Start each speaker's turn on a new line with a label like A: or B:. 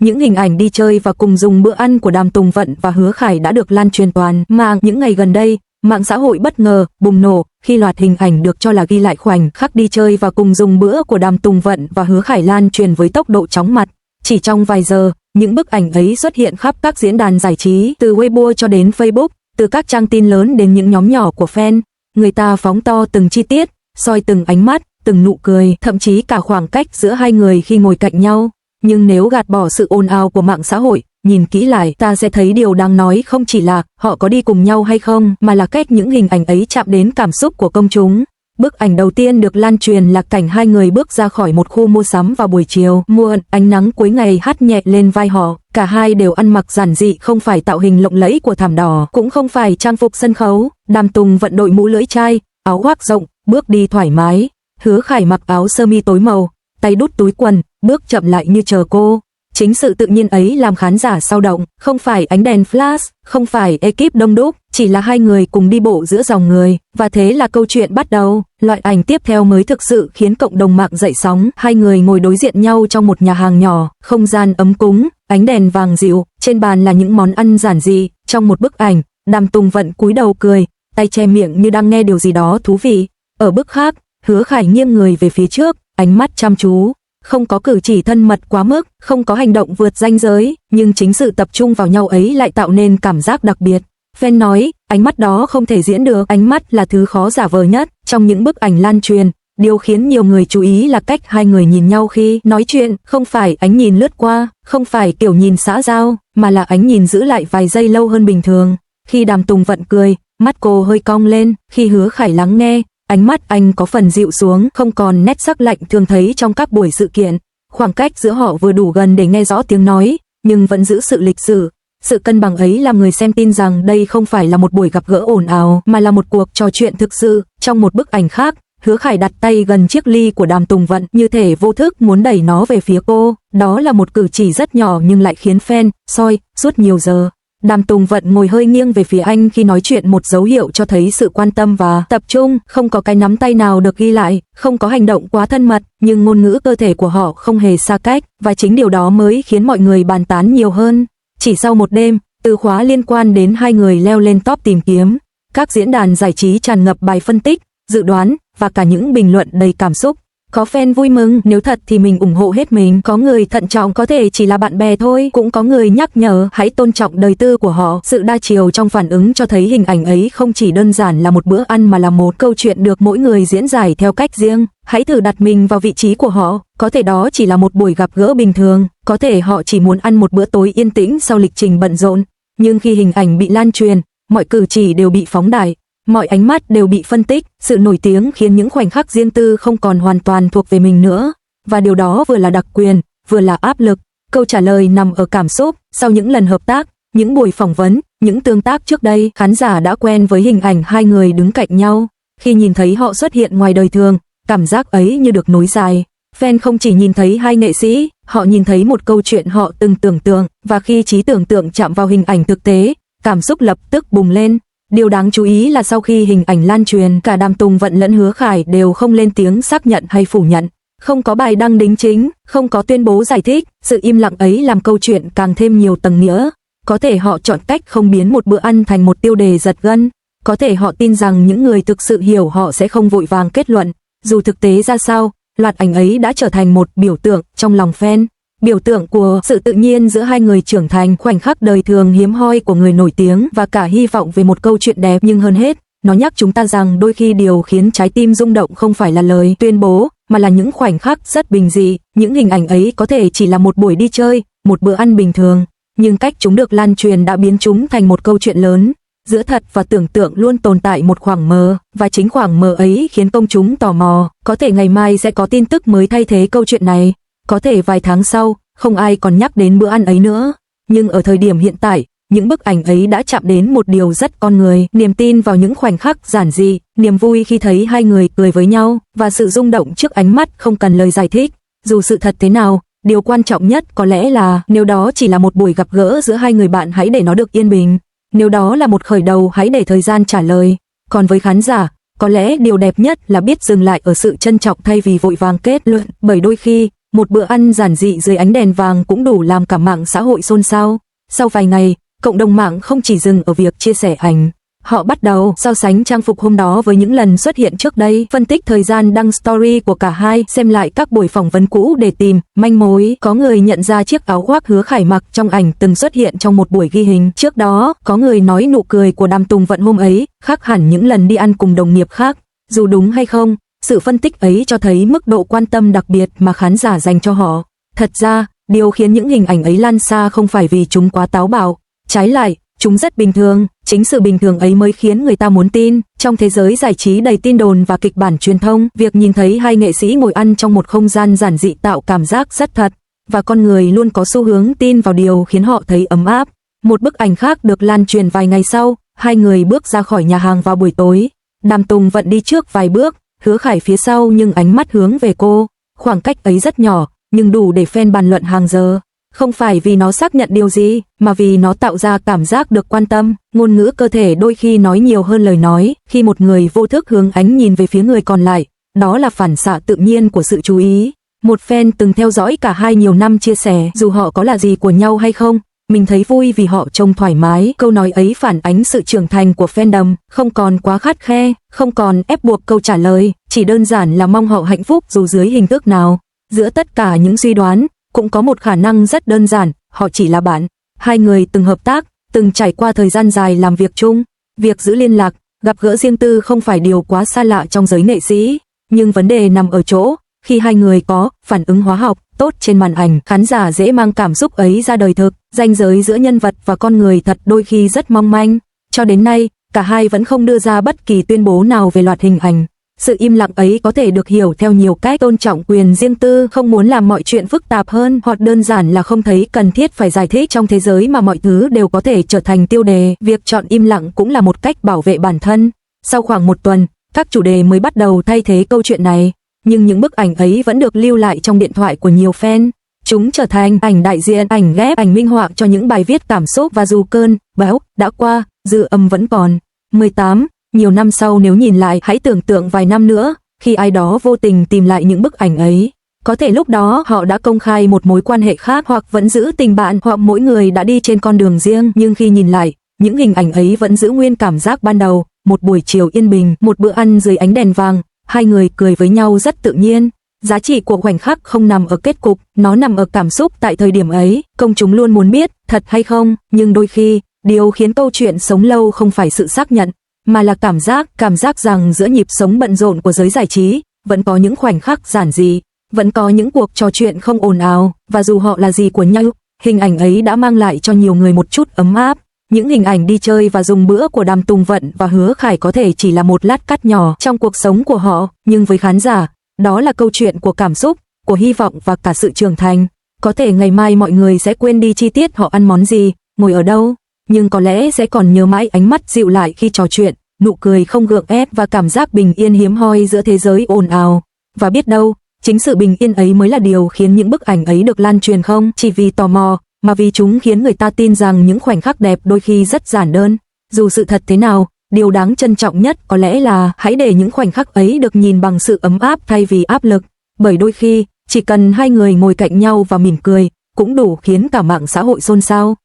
A: những hình ảnh đi chơi và cùng dùng bữa ăn của Đàm Tùng Vận và Hứa Khải đã được lan truyền toàn mạng. Những ngày gần đây, mạng xã hội bất ngờ bùng nổ khi loạt hình ảnh được cho là ghi lại khoảnh khắc đi chơi và cùng dùng bữa của Đàm Tùng Vận và Hứa Khải lan truyền với tốc độ chóng mặt. Chỉ trong vài giờ, những bức ảnh ấy xuất hiện khắp các diễn đàn giải trí, từ Weibo cho đến Facebook, từ các trang tin lớn đến những nhóm nhỏ của fan. Người ta phóng to từng chi tiết, soi từng ánh mắt, từng nụ cười, thậm chí cả khoảng cách giữa hai người khi ngồi cạnh nhau. Nhưng nếu gạt bỏ sự ồn ào của mạng xã hội, nhìn kỹ lại, ta sẽ thấy điều đáng nói không chỉ là họ có đi cùng nhau hay không, mà là cách những hình ảnh ấy chạm đến cảm xúc của công chúng. Bức ảnh đầu tiên được lan truyền là cảnh hai người bước ra khỏi một khu mua sắm vào buổi chiều muộn, ánh nắng cuối ngày hắt nhẹ lên vai họ. Cả hai đều ăn mặc giản dị, không phải tạo hình lộng lẫy của thảm đỏ, cũng không phải trang phục sân khấu. Đàm Tùng Vận đội mũ lưỡi chai, áo khoác rộng, bước đi thoải mái. Hứa Khải mặc áo sơ mi tối màu, tay đút túi quần, bước chậm lại như chờ cô. Chính sự tự nhiên ấy làm khán giả sao động, không phải ánh đèn flash, không phải ekip đông đúc, chỉ là hai người cùng đi bộ giữa dòng người, và thế là câu chuyện bắt đầu. Loại ảnh tiếp theo mới thực sự khiến cộng đồng mạng dậy sóng. Hai người ngồi đối diện nhau trong một nhà hàng nhỏ, không gian ấm cúng, ánh đèn vàng dịu, trên bàn là những món ăn giản dị. Trong một bức ảnh, Đàm Tùng Vận cúi đầu cười, tay che miệng như đang nghe điều gì đó thú vị. Ở bức khác, Hứa Khải nghiêng người về phía trước, ánh mắt chăm chú. Không có cử chỉ thân mật quá mức, không có hành động vượt ranh giới, nhưng chính sự tập trung vào nhau ấy lại tạo nên cảm giác đặc biệt. Fan nói, ánh mắt đó không thể diễn được, ánh mắt là thứ khó giả vờ nhất. Trong những bức ảnh lan truyền, điều khiến nhiều người chú ý là cách hai người nhìn nhau khi nói chuyện, không phải ánh nhìn lướt qua, không phải kiểu nhìn xã giao, mà là ánh nhìn giữ lại vài giây lâu hơn bình thường. Khi Đàm Tùng Vận cười, mắt cô hơi cong lên, khi Hứa Khải lắng nghe, ánh mắt anh có phần dịu xuống, không còn nét sắc lạnh thường thấy trong các buổi sự kiện. Khoảng cách giữa họ vừa đủ gần để nghe rõ tiếng nói, nhưng vẫn giữ sự lịch sự. Sự cân bằng ấy làm người xem tin rằng đây không phải là một buổi gặp gỡ ồn ào, mà là một cuộc trò chuyện thực sự. Trong một bức ảnh khác, Hứa Khải đặt tay gần chiếc ly của Đàm Tùng Vận, như thể vô thức muốn đẩy nó về phía cô. Đó là một cử chỉ rất nhỏ nhưng lại khiến fan soi suốt nhiều giờ. Đàm Tùng Vận ngồi hơi nghiêng về phía anh khi nói chuyện, một dấu hiệu cho thấy sự quan tâm và tập trung. Không có cái nắm tay nào được ghi lại, không có hành động quá thân mật, nhưng ngôn ngữ cơ thể của họ không hề xa cách, và chính điều đó mới khiến mọi người bàn tán nhiều hơn. Chỉ sau một đêm, từ khóa liên quan đến hai người leo lên top tìm kiếm. Các diễn đàn giải trí tràn ngập bài phân tích, dự đoán, và cả những bình luận đầy cảm xúc. Có fan vui mừng, nếu thật thì mình ủng hộ hết mình. Có người thận trọng, có thể chỉ là bạn bè thôi. Cũng có người nhắc nhở, hãy tôn trọng đời tư của họ. Sự đa chiều trong phản ứng cho thấy hình ảnh ấy không chỉ đơn giản là một bữa ăn mà là một câu chuyện được mỗi người diễn giải theo cách riêng. Hãy thử đặt mình vào vị trí của họ. Có thể đó chỉ là một buổi gặp gỡ bình thường. Có thể họ chỉ muốn ăn một bữa tối yên tĩnh sau lịch trình bận rộn. Nhưng khi hình ảnh bị lan truyền, mọi cử chỉ đều bị phóng đại. Mọi ánh mắt đều bị phân tích, sự nổi tiếng khiến những khoảnh khắc riêng tư không còn hoàn toàn thuộc về mình nữa. Và điều đó vừa là đặc quyền, vừa là áp lực. Câu trả lời nằm ở cảm xúc. Sau những lần hợp tác, những buổi phỏng vấn, những tương tác trước đây, khán giả đã quen với hình ảnh hai người đứng cạnh nhau. Khi nhìn thấy họ xuất hiện ngoài đời thường, cảm giác ấy như được nối dài. Fan không chỉ nhìn thấy hai nghệ sĩ, họ nhìn thấy một câu chuyện họ từng tưởng tượng, và khi trí tưởng tượng chạm vào hình ảnh thực tế, cảm xúc lập tức bùng lên. Điều đáng chú ý là sau khi hình ảnh lan truyền, cả Đàm Tùng Vận lẫn Hứa Khải đều không lên tiếng xác nhận hay phủ nhận. Không có bài đăng đính chính, không có tuyên bố giải thích, sự im lặng ấy làm câu chuyện càng thêm nhiều tầng nghĩa. Có thể họ chọn cách không biến một bữa ăn thành một tiêu đề giật gân. Có thể họ tin rằng những người thực sự hiểu họ sẽ không vội vàng kết luận. Dù thực tế ra sao, loạt ảnh ấy đã trở thành một biểu tượng trong lòng fan. Biểu tượng của sự tự nhiên giữa hai người trưởng thành, khoảnh khắc đời thường hiếm hoi của người nổi tiếng, và cả hy vọng về một câu chuyện đẹp. Nhưng hơn hết, nó nhắc chúng ta rằng đôi khi điều khiến trái tim rung động không phải là lời tuyên bố, mà là những khoảnh khắc rất bình dị. Những hình ảnh ấy có thể chỉ là một buổi đi chơi, một bữa ăn bình thường, nhưng cách chúng được lan truyền đã biến chúng thành một câu chuyện lớn. Giữa thật và tưởng tượng luôn tồn tại một khoảng mờ, và chính khoảng mờ ấy khiến công chúng tò mò. Có thể ngày mai sẽ có tin tức mới thay thế câu chuyện này. Có thể vài tháng sau, không ai còn nhắc đến bữa ăn ấy nữa. Nhưng ở thời điểm hiện tại, những bức ảnh ấy đã chạm đến một điều rất con người, niềm tin vào những khoảnh khắc giản dị, niềm vui khi thấy hai người cười với nhau, và sự rung động trước ánh mắt không cần lời giải thích. Dù sự thật thế nào, điều quan trọng nhất có lẽ là nếu đó chỉ là một buổi gặp gỡ giữa hai người bạn, hãy để nó được yên bình. Nếu đó là một khởi đầu, hãy để thời gian trả lời. Còn với khán giả, có lẽ điều đẹp nhất là biết dừng lại ở sự trân trọng thay vì vội vàng kết luận, bởi đôi khi một bữa ăn giản dị dưới ánh đèn vàng cũng đủ làm cả mạng xã hội xôn xao. Sau vài ngày, cộng đồng mạng không chỉ dừng ở việc chia sẻ ảnh. Họ bắt đầu so sánh trang phục hôm đó với những lần xuất hiện trước đây, phân tích thời gian đăng story của cả hai, xem lại các buổi phỏng vấn cũ để tìm manh mối. Có người nhận ra chiếc áo khoác Hứa Khải mặc trong ảnh từng xuất hiện trong một buổi ghi hình trước đó. Có người nói nụ cười của Đàm Tùng Vận hôm ấy khác hẳn những lần đi ăn cùng đồng nghiệp khác. Dù đúng hay không, sự phân tích ấy cho thấy mức độ quan tâm đặc biệt mà khán giả dành cho họ. Thật ra, điều khiến những hình ảnh ấy lan xa không phải vì chúng quá táo bạo, trái lại, chúng rất bình thường, chính sự bình thường ấy mới khiến người ta muốn tin. Trong thế giới giải trí đầy tin đồn và kịch bản truyền thông, việc nhìn thấy hai nghệ sĩ ngồi ăn trong một không gian giản dị tạo cảm giác rất thật, và con người luôn có xu hướng tin vào điều khiến họ thấy ấm áp. Một bức ảnh khác được lan truyền vài ngày sau, hai người bước ra khỏi nhà hàng vào buổi tối. Đàm Tùng Vận đi trước vài bước, Hứa Khải phía sau nhưng ánh mắt hướng về cô. Khoảng cách ấy rất nhỏ, nhưng đủ để fan bàn luận hàng giờ. Không phải vì nó xác nhận điều gì, mà vì nó tạo ra cảm giác được quan tâm. Ngôn ngữ cơ thể đôi khi nói nhiều hơn lời nói. Khi một người vô thức hướng ánh nhìn về phía người còn lại, đó là phản xạ tự nhiên của sự chú ý. Một fan từng theo dõi cả hai nhiều năm chia sẻ, dù họ có là gì của nhau hay không, mình thấy vui vì họ trông thoải mái. Câu nói ấy phản ánh sự trưởng thành của fandom, không còn quá khắt khe, không còn ép buộc câu trả lời, chỉ đơn giản là mong họ hạnh phúc dù dưới hình thức nào. Giữa tất cả những suy đoán, cũng có một khả năng rất đơn giản, họ chỉ là bạn. Hai người từng hợp tác, từng trải qua thời gian dài làm việc chung. Việc giữ liên lạc, gặp gỡ riêng tư không phải điều quá xa lạ trong giới nghệ sĩ, nhưng vấn đề nằm ở chỗ, khi hai người có phản ứng hóa học tốt trên màn ảnh, khán giả dễ mang cảm xúc ấy ra đời thực. Ranh giới giữa nhân vật và con người thật đôi khi rất mong manh. Cho đến nay, cả hai vẫn không đưa ra bất kỳ tuyên bố nào về loạt hình ảnh. Sự im lặng ấy có thể được hiểu theo nhiều cách: tôn trọng quyền riêng tư, không muốn làm mọi chuyện phức tạp hơn, hoặc đơn giản là không thấy cần thiết phải giải thích. Trong thế giới mà mọi thứ đều có thể trở thành tiêu đề, việc chọn im lặng cũng là một cách bảo vệ bản thân. Sau khoảng một tuần, các chủ đề mới bắt đầu thay thế câu chuyện này, nhưng những bức ảnh ấy vẫn được lưu lại trong điện thoại của nhiều fan. Chúng trở thành ảnh đại diện, ảnh ghép, ảnh minh họa cho những bài viết cảm xúc, và dù cơn bão đã qua, dư âm vẫn còn. 18. Nhiều năm sau nếu nhìn lại, hãy tưởng tượng vài năm nữa, khi ai đó vô tình tìm lại những bức ảnh ấy. Có thể lúc đó họ đã công khai một mối quan hệ khác, hoặc vẫn giữ tình bạn, hoặc mỗi người đã đi trên con đường riêng, nhưng khi nhìn lại, những hình ảnh ấy vẫn giữ nguyên cảm giác ban đầu. Một buổi chiều yên bình, một bữa ăn dưới ánh đèn vàng, hai người cười với nhau rất tự nhiên. Giá trị của khoảnh khắc không nằm ở kết cục, nó nằm ở cảm xúc tại thời điểm ấy. Công chúng luôn muốn biết, thật hay không, nhưng đôi khi, điều khiến câu chuyện sống lâu không phải sự xác nhận, mà là cảm giác rằng giữa nhịp sống bận rộn của giới giải trí, vẫn có những khoảnh khắc giản dị, vẫn có những cuộc trò chuyện không ồn ào, và dù họ là gì của nhau, hình ảnh ấy đã mang lại cho nhiều người một chút ấm áp. Những hình ảnh đi chơi và dùng bữa của Đàm Tùng Vận và Hứa Khải có thể chỉ là một lát cắt nhỏ trong cuộc sống của họ, nhưng với khán giả, đó là câu chuyện của cảm xúc, của hy vọng và cả sự trưởng thành. Có thể ngày mai mọi người sẽ quên đi chi tiết họ ăn món gì, ngồi ở đâu, nhưng có lẽ sẽ còn nhớ mãi ánh mắt dịu lại khi trò chuyện, nụ cười không gượng ép và cảm giác bình yên hiếm hoi giữa thế giới ồn ào. Và biết đâu, chính sự bình yên ấy mới là điều khiến những bức ảnh ấy được lan truyền, không chỉ vì tò mò, mà vì chúng khiến người ta tin rằng những khoảnh khắc đẹp đôi khi rất giản đơn. Dù sự thật thế nào, điều đáng trân trọng nhất có lẽ là hãy để những khoảnh khắc ấy được nhìn bằng sự ấm áp thay vì áp lực. Bởi đôi khi, chỉ cần hai người ngồi cạnh nhau và mỉm cười, cũng đủ khiến cả mạng xã hội xôn xao.